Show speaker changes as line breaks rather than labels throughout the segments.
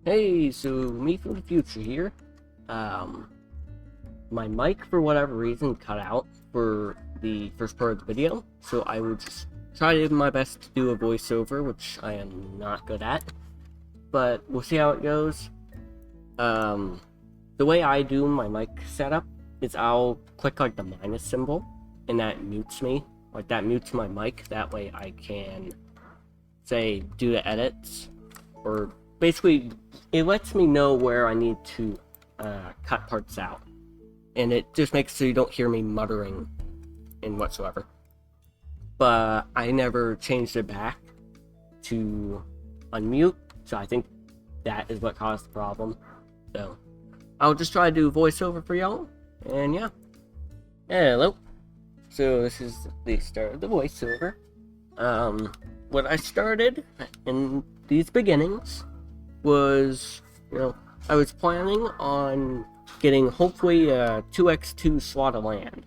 Hey, so me from the future here. Um, my mic for whatever reason cut out for the first part of the video, so I will just try to do my best to do a voiceover, which I am not good at, but we'll see how it goes. The way I do my mic setup is I'll click like the minus symbol, and that mutes me. Like that mutes my mic. That way I can say do the edits, or basically it lets me know where I need to cut parts out, and it just makes so you don't hear me muttering in whatsoever. But I never changed it back to unmute, so I think that is what caused the problem. So I'll just try to do voiceover for y'all, and yeah. Hello. So this is the start of the voiceover. What I started in these beginnings was, I was planning on getting hopefully a 2x2 slot of land.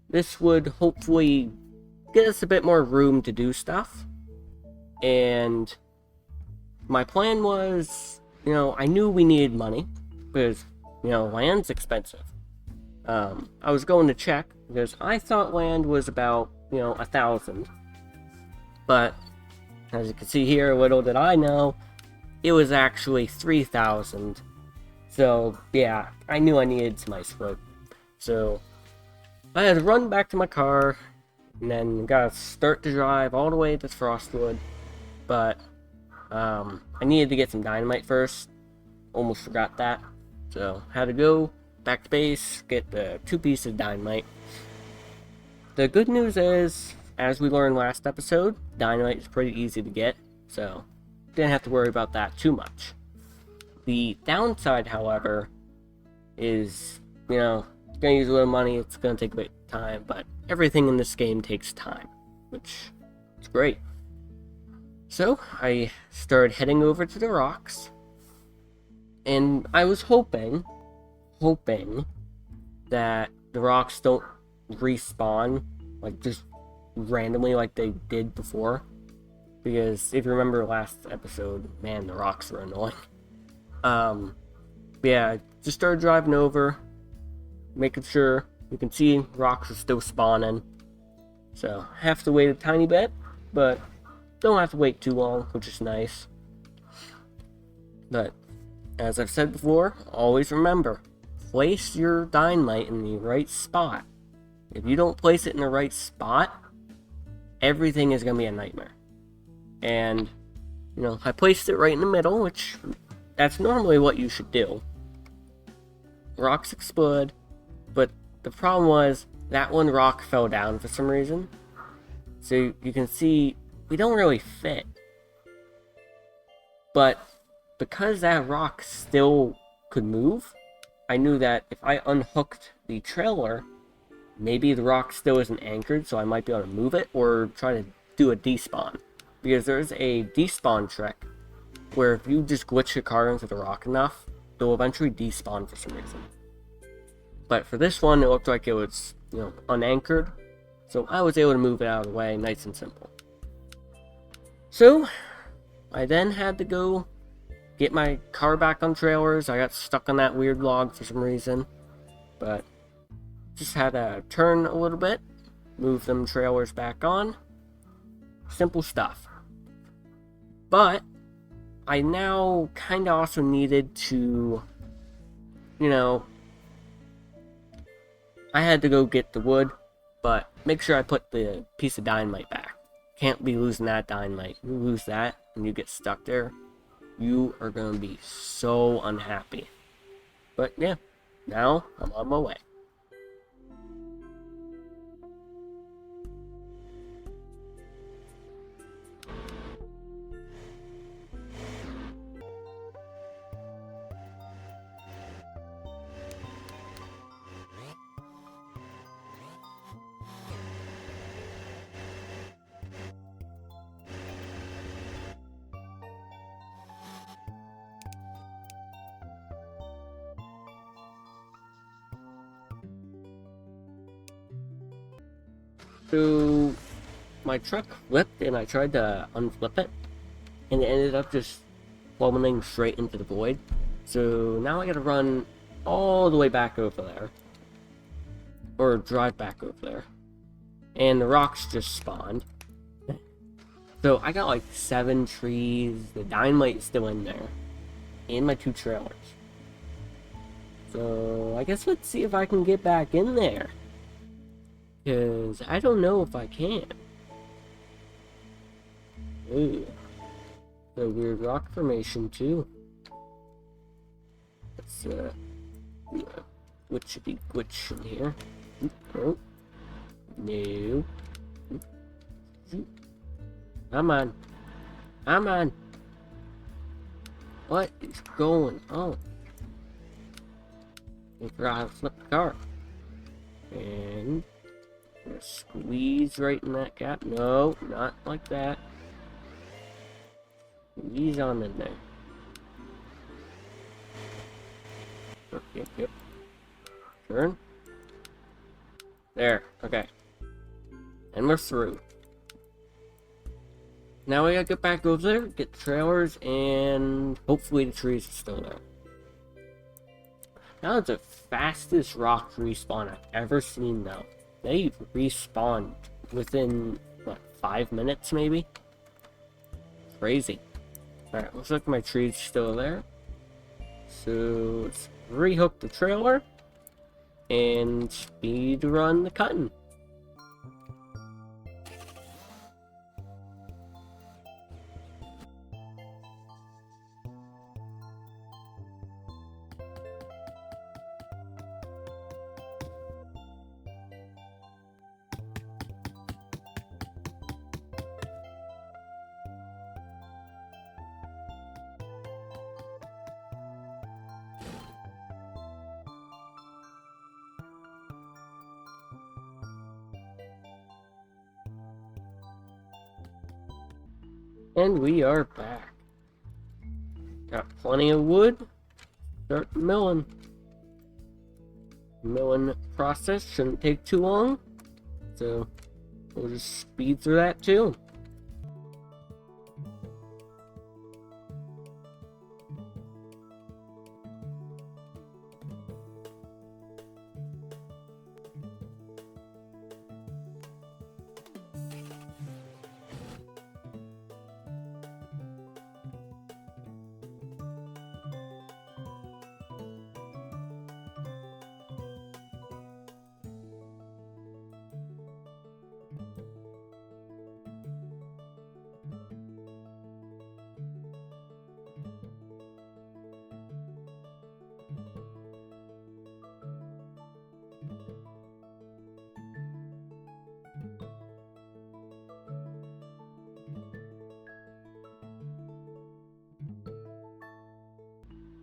This would hopefully get us a bit more room to do stuff. And my plan was, I knew we needed money because, land's expensive. I was going to check because I thought land was about, 1,000. But as you can see here, little did I know, it was actually 3,000. So yeah, I knew I needed some ice wood. So I had to run back to my car, and then gotta start to drive all the way to Frostwood. But I needed to get some dynamite first. Almost forgot that. So had to go back to base, get the 2 pieces of dynamite. The good news is, as we learned last episode, dynamite is pretty easy to get, so didn't have to worry about that too much. The downside, however, is, it's gonna use a little money, it's gonna take a bit of time, but everything in this game takes time, which is great. So I started heading over to the rocks, and I was hoping that the rocks don't respawn, like just randomly like they did before, because if you remember last episode, man, the rocks were annoying. Yeah, I just started driving over, making sure you can see rocks are still spawning, so have to wait a tiny bit, but don't have to wait too long, which is nice. But as I've said before, always remember, place your dynamite in the right spot. If you don't place it in the right spot, everything is going to be a nightmare. And, I placed it right in the middle, which that's normally what you should do. Rocks explode, but the problem was that one rock fell down for some reason. So you can see we don't really fit. But because that rock still could move, I knew that if I unhooked the trailer, maybe the rock still isn't anchored, so I might be able to move it or try to do a despawn. Because there's a despawn trick where if you just glitch your car into the rock enough, it will eventually despawn for some reason. But for this one, it looked like it was, unanchored, so I was able to move it out of the way, nice and simple. So I then had to go get my car back on trailers. I got stuck on that weird log for some reason, but just had to turn a little bit, move them trailers back on. Simple stuff. But I now kind of also needed to, I had to go get the wood, but make sure I put the piece of dynamite back. Can't be losing that dynamite. You lose that and you get stuck there, you are going to be so unhappy. But yeah, now I'm on my way. So my truck flipped and I tried to unflip it, and it ended up just plummeting straight into the void. So now I gotta run all the way back over there. Or drive back over there. And the rocks just spawned. So I got like 7 trees, the dynamite's still in there, and my 2 trailers. So I guess let's see if I can get back in there. Because I don't know if I can. Ooh. The weird rock formation too. Let's glitchity glitch in here. Oh. No. Come on. Come on. What is going on? I forgot how to flip the car. And squeeze right in that gap. No, not like that. Squeeze on in there. Yep. Turn. There. Okay. And we're through. Now we gotta get back over there, get the trailers, and hopefully the trees are still there. Now it's the fastest rock respawn I've ever seen though. They respawned within, what, 5 minutes maybe? Crazy. Alright, looks like my tree's still there. So let's rehook the trailer and speed run the cutting. And we are back. Got plenty of wood. Start milling. Milling process shouldn't take too long. So we'll just speed through that too.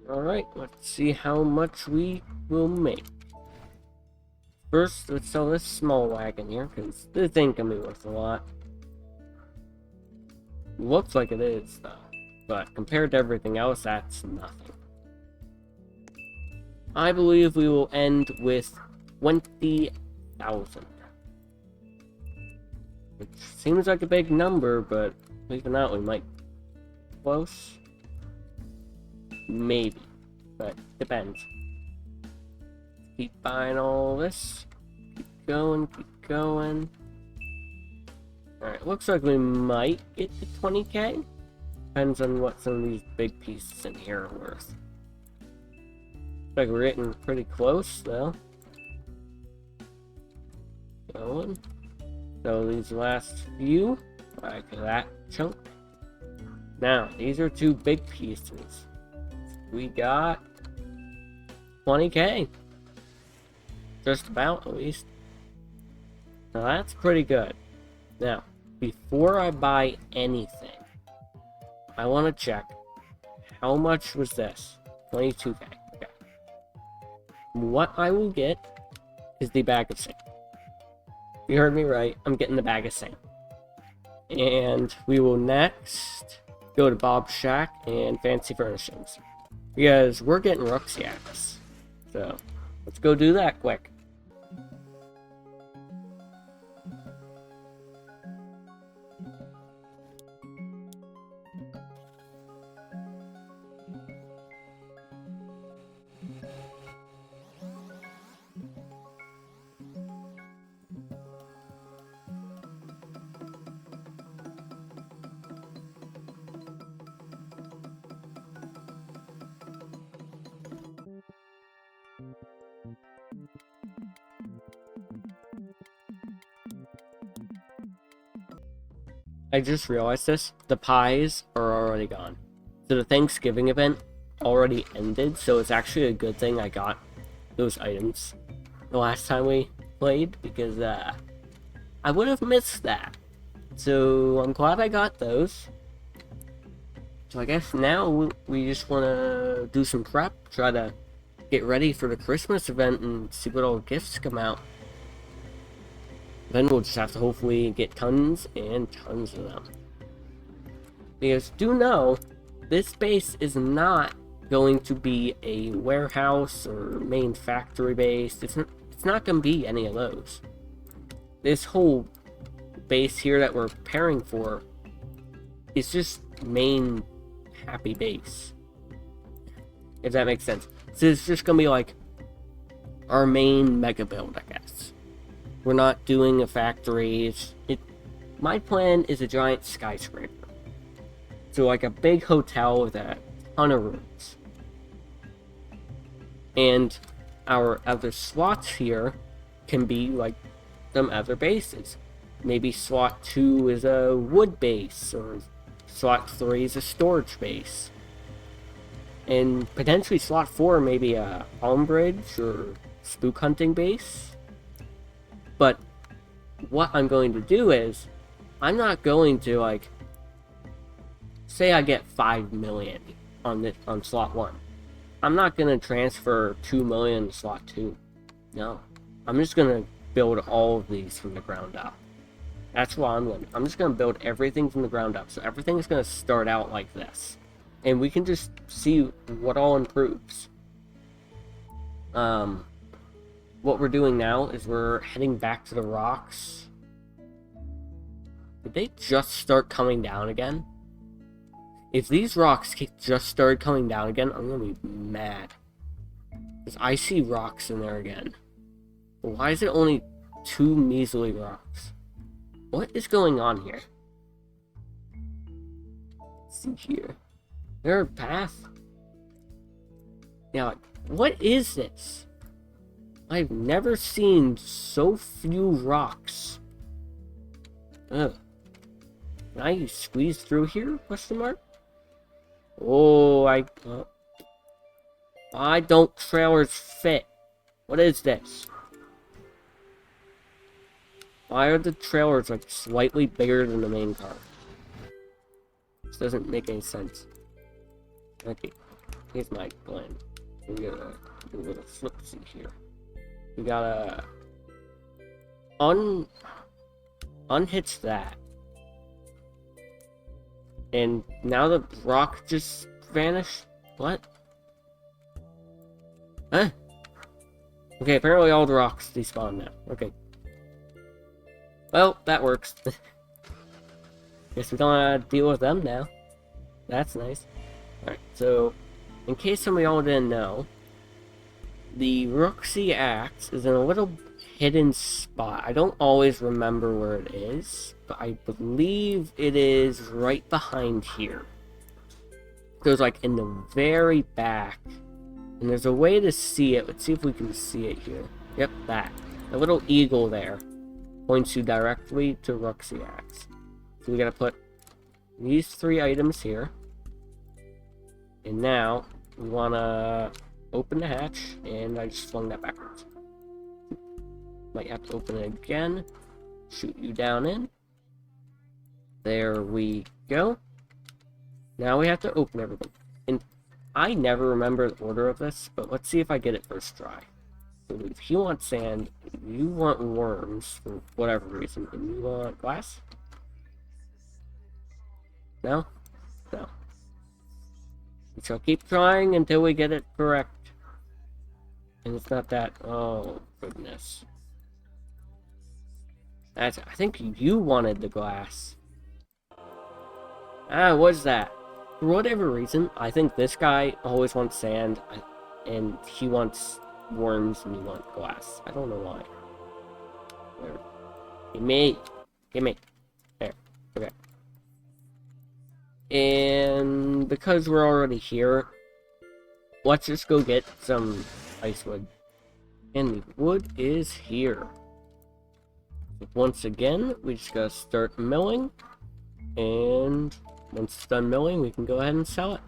Alright, let's see how much we will make. First, let's sell this small wagon here, because this ain't gonna be worth a lot. Looks like it is, though. But compared to everything else, that's nothing. I believe we will end with 20,000. Which seems like a big number, but even out, we might be close. Maybe, but depends. Keep buying all this. Keep going, keep going. Alright, looks like we might get to 20k. Depends on what some of these big pieces in here are worth. Looks like we're getting pretty close, though. Going. So these last few, like that chunk. Now, these are 2 big pieces. We got 20k. Just about, at least. Now that's pretty good. Now, before I buy anything, I want to check how much was this? 22k. Okay. What I will get is the bag of sand. You heard me right. I'm getting the bag of sand. And we will next go to Bob's Shack and Fancy Furnishings. Because we're getting Rooksy at us. So, let's go do that quick. I just realized this. The pies are already gone. So the Thanksgiving event already ended, so it's actually a good thing I got those items the last time we played, because I would have missed that. So I'm glad I got those. So I guess now we just want to do some prep, try to get ready for the Christmas event and see what all gifts come out. Then we'll just have to hopefully get tons and tons of them. Because do know, this base is not going to be a warehouse or main factory base. It's not going to be any of those. This whole base here that we're preparing for is just main happy base. If that makes sense. So it's just going to be like our main mega build, I guess. We're not doing a factory. My plan is a giant skyscraper. So like a big hotel with a ton of rooms. And our other slots here can be like some other bases. Maybe slot 2 is a wood base, or slot 3 is a storage base. And potentially slot 4 maybe a palm bridge or spook hunting base. But what I'm going to do is, I'm not going to, like, say I get 5 million on slot 1. I'm not going to transfer 2 million to slot 2. No. I'm just going to build all of these from the ground up. That's what I'm doing. I'm just going to build everything from the ground up. So everything is going to start out like this. And we can just see what all improves. What we're doing now is we're heading back to the rocks. Did they just start coming down again? If these rocks just started coming down again, I'm gonna be mad. Because I see rocks in there again. But why is it only 2 measly rocks? What is going on here? Let's see here. There a path? Now, what is this? I've never seen so few rocks. Ugh. Can I squeeze through here? Question mark? Oh, why don't trailers fit? What is this? Why are the trailers like slightly bigger than the main car? This doesn't make any sense. Okay, here's my plan. We're gonna do a little flipsy here. We gotta unhitch that. And now the rock just vanished? What? Huh? Okay, apparently all the rocks despawn now. Okay. Well, that works. Guess we don't have to deal with them now. That's nice. Alright, so, in case some of y'all didn't know, the Rooksy axe is in a little hidden spot. I don't always remember where it is, but I believe it is right behind here. It goes like in the very back. And there's a way to see it. Let's see if we can see it here. Yep, that. The little eagle there points you directly to Rooksy axe. So we gotta put these 3 items here. And now we wanna open the hatch, and I just flung that backwards. Might have to open it again. Shoot you down in. There we go. Now we have to open everything. And I never remember the order of this, but let's see if I get it first try. So if you want sand, you want worms for whatever reason, and you want glass? No? No. We shall keep trying until we get it correct. And it's not that. Oh, goodness. I think you wanted the glass. Ah, what's that? For whatever reason, I think this guy always wants sand, and he wants worms, and you want glass. I don't know why. There. Gimme. Gimme. There. Okay. And because we're already here, let's just go get some ice wood. And the wood is here. Once again, we just gotta start milling. And once it's done milling, we can go ahead and sell it.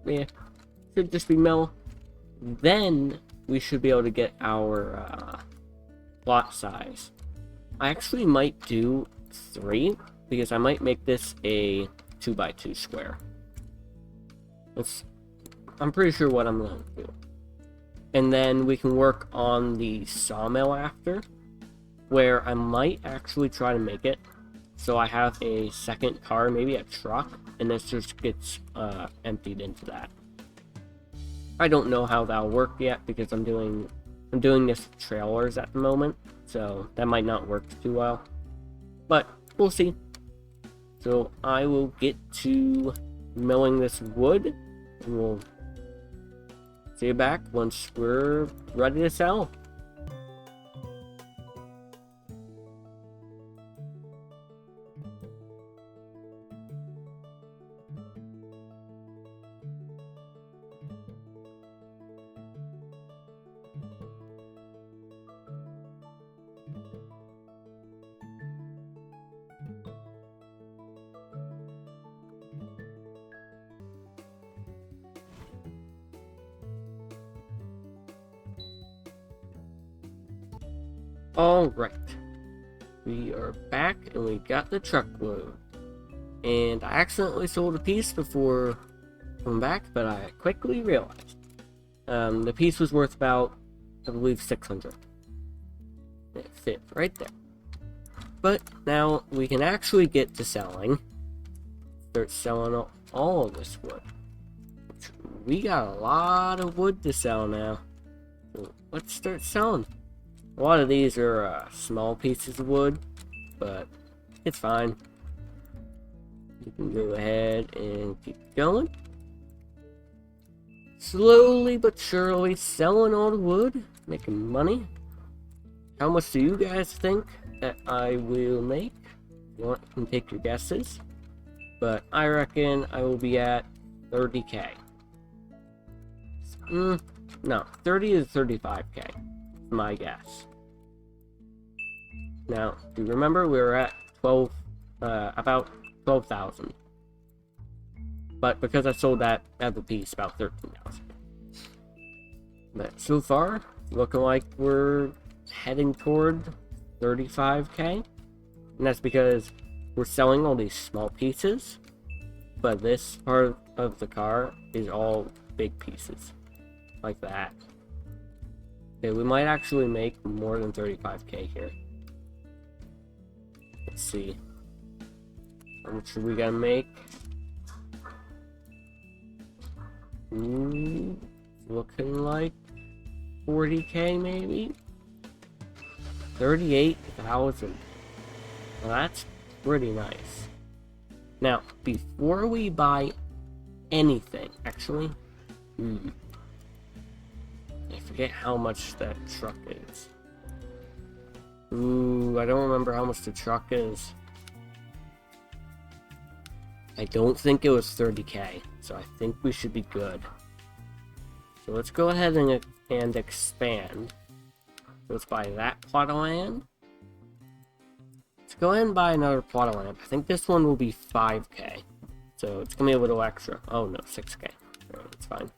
Yeah, should just be mill. Then we should be able to get our lot size. I actually might do 3 because I might make this a 2x2 square. I'm pretty sure what I'm going to do. And then we can work on the sawmill after, where I might actually try to make it so I have a second car, maybe a truck, and this just gets emptied into that. I don't know how that'll work yet because I'm doing this with trailers at the moment, so that might not work too well, but we'll see. So I will get to milling this wood, and we'll see you back once we're ready to sell. Alright, we are back and we got the truckload. And I accidentally sold a piece before coming back, but I quickly realized the piece was worth about, I believe, 600. It fit right there. But now we can actually get to selling. Start selling all of this wood. We got a lot of wood to sell now. So let's start selling. A lot of these are small pieces of wood, but it's fine. You can go ahead and keep going. Slowly but surely selling all the wood, making money. How much do you guys think that I will make? If you want, you can take your guesses. But I reckon I will be at 30k. No, 30 to 35k. My guess. Now, do you remember we were at about 12,000? But because I sold that other piece, about 13,000. But so far, looking like we're heading toward 35k, and that's because we're selling all these small pieces, but this part of the car is all big pieces, like that. Okay, we might actually make more than 35k here. Let's see. How much are we gonna make? Looking like 40k maybe? 38,000. Well, that's pretty nice. Now, before we buy anything, actually, I forget how much that truck is. I don't remember how much the truck is. I don't think it was 30k, so I think we should be good. So let's go ahead and expand. Let's buy that plot of land. Let's go ahead and buy another plot of land. I think this one will be 5k. So it's gonna be a little extra. Oh no, 6k. Alright, that's fine.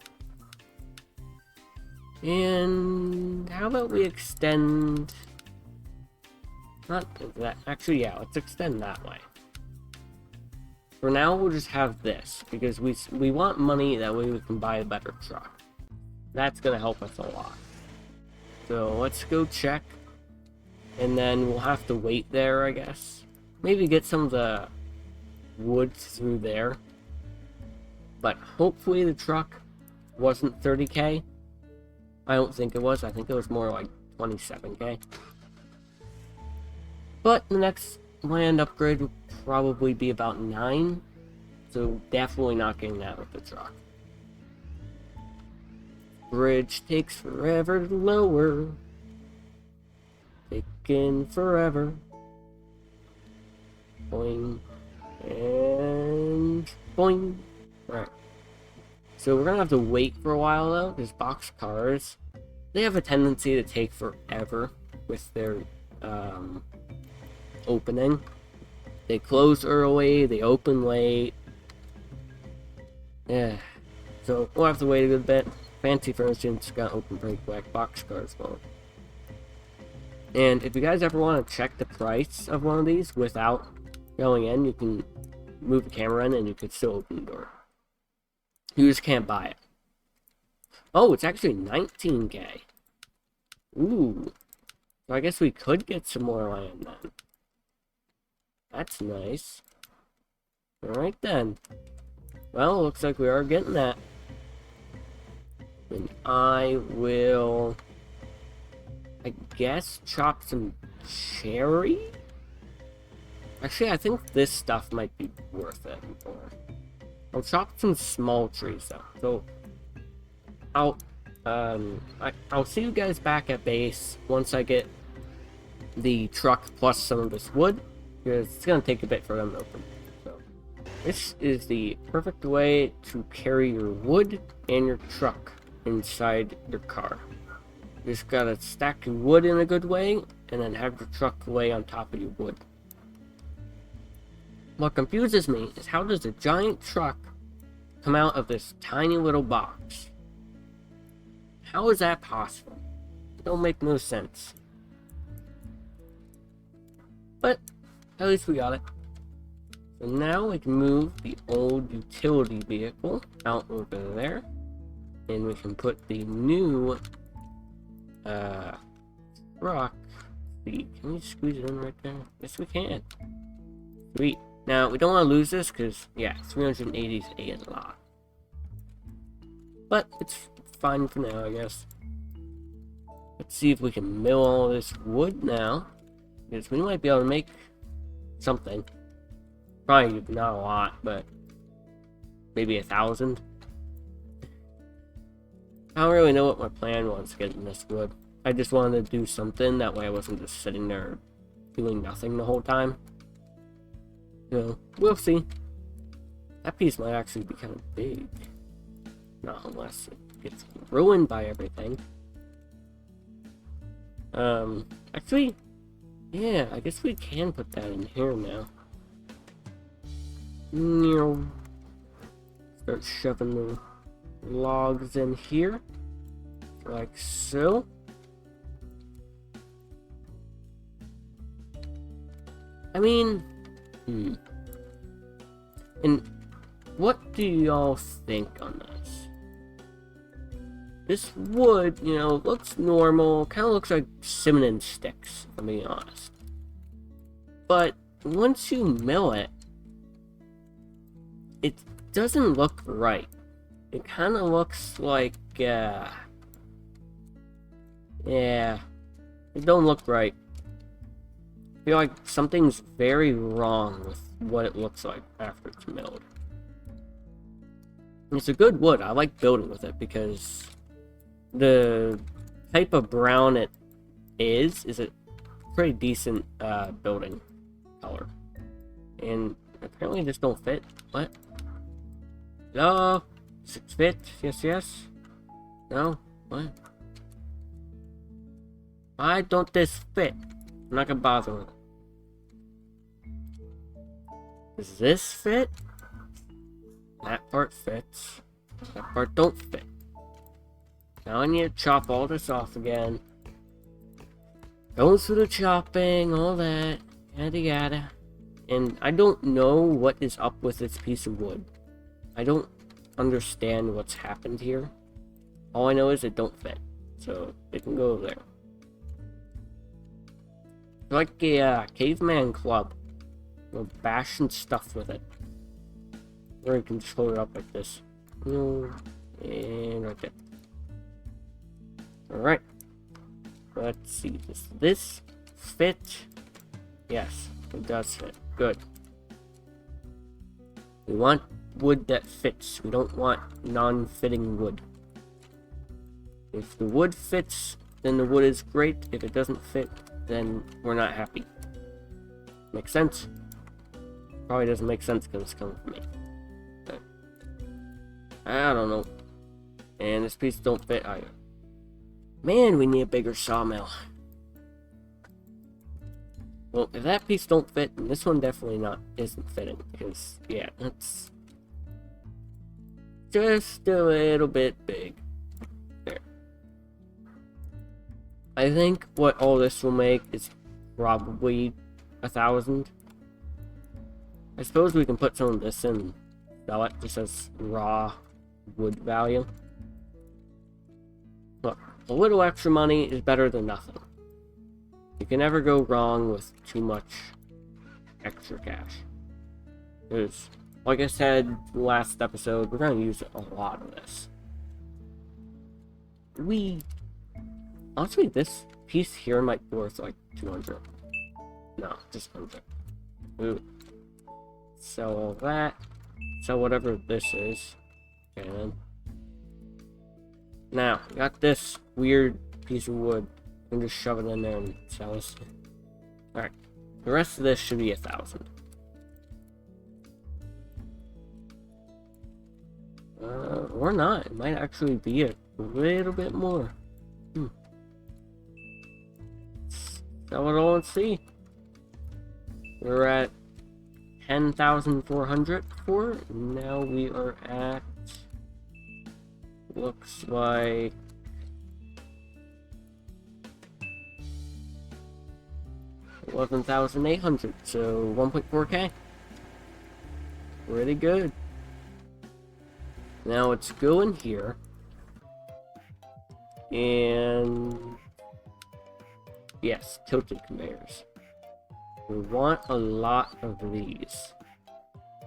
And how about we extend... Not that, actually, yeah, let's extend that way. For now, we'll just have this, because we want money, that way we can buy a better truck. That's gonna help us a lot. So let's go check, and then we'll have to wait there, I guess. Maybe get some of the wood through there. But hopefully the truck wasn't 30k. I don't think it was. I think it was more like 27k. But the next land upgrade will probably be about 9. So definitely not getting that with the truck. Bridge takes forever to lower. Taking forever. Boing. And boing. Right. So we're gonna have to wait for a while though, because box cars, they have a tendency to take forever with their opening. They close early, they open late. Yeah. So we'll have to wait a good bit. Fancy, for instance, got open pretty quick. Boxcars won't. And if you guys ever want to check the price of one of these without going in, you can move the camera in and you can still open the door. You just can't buy it. Oh, it's actually 19K. Ooh. So I guess we could get some more land then. That's nice. Alright then. Well, looks like we are getting that. And I will, I guess, chop some cherry? Actually, I think this stuff might be worth it more. I'll chop some small trees though. So I'll see you guys back at base once I get the truck plus some of this wood, because it's gonna take a bit for them to open. So this is the perfect way to carry your wood and your truck inside your car. You just gotta stack your wood in a good way and then have your truck lay on top of your wood. What confuses me is, how does a giant truck come out of this tiny little box? How is that possible? It don't make no sense. But at least we got it. So now we can move the old utility vehicle out over there, and we can put the new truck. See, can we squeeze it in right there? Yes, we can. Sweet. Now we don't want to lose this because, yeah, 380 is a lot. But it's fine for now, I guess. Let's see if we can mill all this wood now, because we might be able to make something. Probably not a lot, but maybe 1,000. I don't really know what my plan was getting this wood. I just wanted to do something, that way I wasn't just sitting there doing nothing the whole time. You know, we'll see. That piece might actually be kind of big. Not unless it gets ruined by everything. Actually, yeah, I guess we can put that in here now. Start shoving the logs in here. Like so. I mean, And what do y'all think on this? This wood, you know, looks normal. Kind of looks like cinnamon sticks, if I'm being honest. But once you mill it, it doesn't look right. It kind of looks like, yeah, it don't look right. I feel like something's very wrong with what it looks like after it's milled. And it's a good wood. I like building with it because the type of brown it is a pretty decent building color. And apparently this don't fit. What? Hello? Does it fit? Yes, yes? No? What? Why don't this fit? I'm not gonna bother with it. Does this fit? That part fits. That part don't fit. Now I need to chop all this off again. Going through the chopping, all that, yada yada. And I don't know what is up with this piece of wood. I don't understand what's happened here. All I know is it don't fit. So it can go there. Like a caveman club. We're bashing stuff with it. Or you can just hold it up like this. And right there. Alright. Let's see. Does this fit? Yes, it does fit. Good. We want wood that fits. We don't want non-fitting wood. If the wood fits, then the wood is great. If it doesn't fit, then we're not happy. Make sense? Probably doesn't make sense because it's coming from me. But I don't know. And this piece don't fit either. Man, we need a bigger sawmill. Well, if that piece don't fit, then this one definitely isn't fitting, because, yeah, that's just a little bit big. There. I think what all this will make is probably 1,000. I suppose we can put some of this in and sell it just as raw wood value. Look, a little extra money is better than nothing. You can never go wrong with too much extra cash. Because, like I said last episode, we're going to use a lot of this. Honestly, this piece here might be worth like 200. No, just 100. Ooh. Sell all that. Sell whatever this is. Okay, then. Now, got this weird piece of wood. I can just shove it in there and sell this. Alright. The rest of this should be 1,000. Or not. It might actually be a little bit more. Sell it all and see. We're at 10,400 for it. Now we are at, looks like, $11,800, so 1.4K. Pretty good. Now let's go in here and yes, tilted conveyors. We want a lot of these.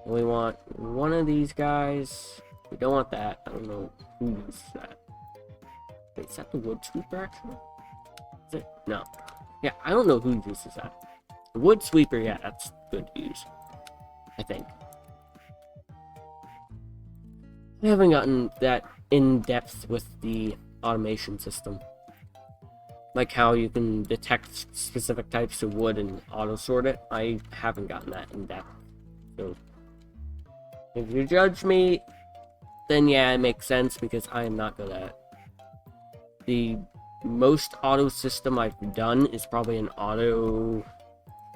We want one of these guys. We don't want that. I don't know who uses that. Wait, is that the wood sweeper actually? Is it? No. Yeah, I don't know who uses that. The wood sweeper, yeah, that's good to use. I think. I haven't gotten that in depth with the automation system. Like how you can detect specific types of wood and auto sort it. I haven't gotten that in depth. So if you judge me, then yeah, it makes sense because I am not good at it. The most auto system I've done is probably an auto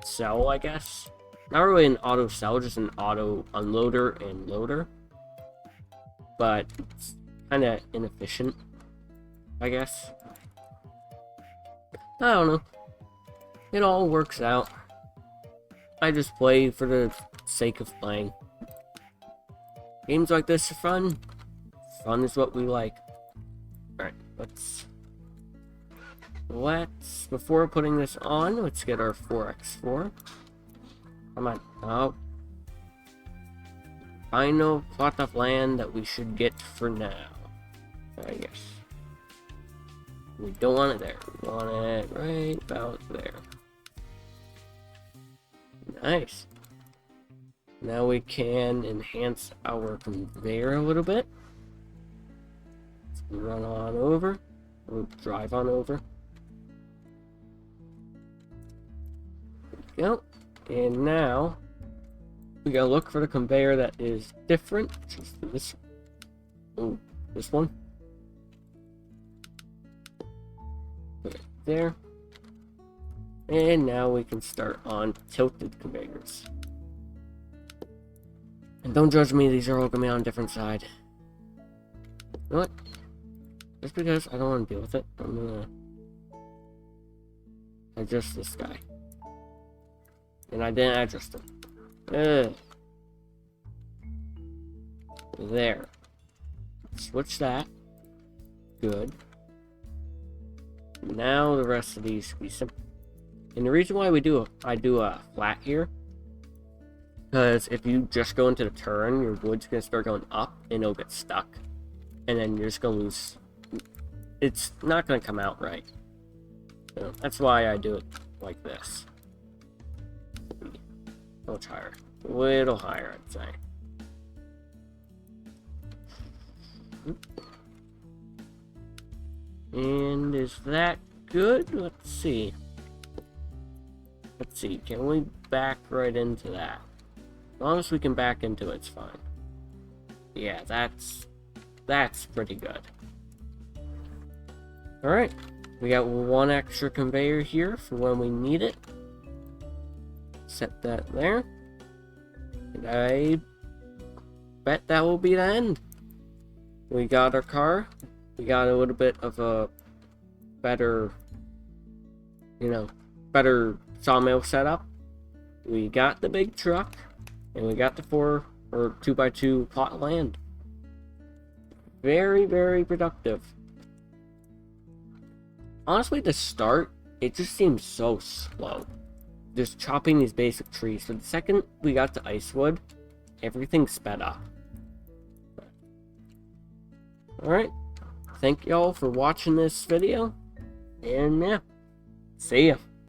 cell, I guess. Not really an auto cell, just an auto unloader and loader. But it's kind of inefficient, I guess. I don't know. It all works out. I just play for the sake of playing. Games like this are fun. Fun is what we like. Alright, before putting this on, let's get our 4x4. Come on. Oh. Final plot of land that we should get for now. I guess. We don't want it there. We want it right about there. Nice. Now we can enhance our conveyor a little bit. Let's run on over. Or drive on over. There we go. And now we gotta look for the conveyor that is different. Just this. Oh, this one. Put it there. And now we can start on tilted conveyors. And don't judge me, these are all gonna be on a different side. You know what? Just because I don't want to deal with it, I'm gonna adjust this guy. And I didn't adjust him. There. Switch that. Good. Now the rest of these can be simple. And the reason why I do a flat here, because if you just go into the turn, your wood's gonna start going up and it'll get stuck, and then you're just gonna lose. It's not gonna come out right. So that's why I do it like this. Much higher. A little higher, I'd say. And is that good? Let's see. Let's see. Can we back right into that? As long as we can back into it, it's fine. Yeah, that's pretty good. Alright. We got one extra conveyor here for when we need it. set that there. And I bet that will be the end. We got our car. We got a little bit of a better, better sawmill setup. We got the big truck. And we got the 2x2 plot of land. Very, very productive. Honestly, to start, it just seems so slow. Just chopping these basic trees. So the second we got to Icewood, everything sped up. Alright. Thank y'all for watching this video. And yeah, see ya.